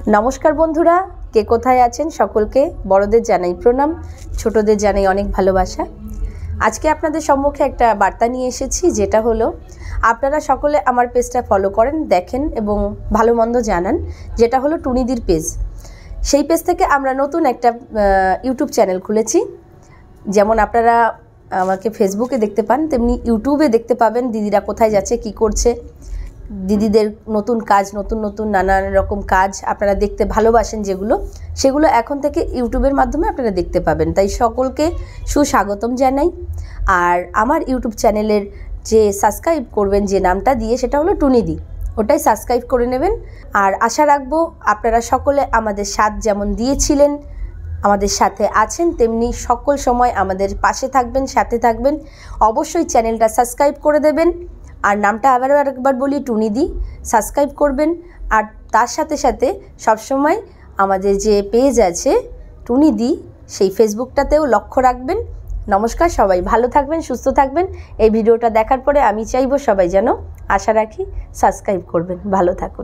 नमस्कार बंधुरा के कोथाय आছেন सकलके बड़ोदेर जानाई प्रणाम छोटोदेर जानाई अनेक भालोबासा। आज के आपनादेर सम्मुखे एकटा बार्ता निये एसेछि जेटा हलो आपनारा सकले आमार पेजटा फलो करें देखें एबं भालो मंद जानान जेटा हलो टुनिदिर पेज। सेई पेज थेके आमरा नतुन एकटा यूट्यूब चैनल खुलेछि। जेमन आपनारा आमाके फेसबुके देखते पान तेमनि यूट्यूबे देखते पाबेन दिदिरा कोथाय जाच्छे कि करछे। दिदिদের নতুন কাজ নতুন নতুন নানান রকম কাজ আপনারা দেখতে ভালোবাসেন যেগুলো সেগুলো এখন থেকে ইউটিউবের মাধ্যমে আপনারা দেখতে পাবেন। তাই সকলকে সুস্বাগতম জানাই। আর আমার ইউটিউব চ্যানেলের যে সাবস্ক্রাইব করবেন যে নামটা দিয়ে সেটা হলো টুনিদি, ওটাই সাবস্ক্রাইব করে নেবেন। আর আশা রাখবো আপনারা সকলে আমাদের সাথ যেমন দিয়েছিলেন আমাদের সাথে আছেন তেমনি সকল সময় আমাদের পাশে থাকবেন, সাথে থাকবেন। অবশ্যই চ্যানেলটা সাবস্ক্রাইব করে দেবেন। আর নামটা আবারও আরেকবার বলি টুনিদি, সাবস্ক্রাইব করবেন। আর তার সাথে সাথে সবসময় আমাদের যে পেজ আছে টুনিদি সেই ফেসবুকটাতেও লক্ষ্য রাখবেন। নমস্কার, সবাই ভালো থাকবেন, সুস্থ থাকবেন। এই ভিডিওটা দেখার পরে আমি চাইবো সবাই যেন আশা রাখি সাবস্ক্রাইব করবেন। ভালো থাকুন।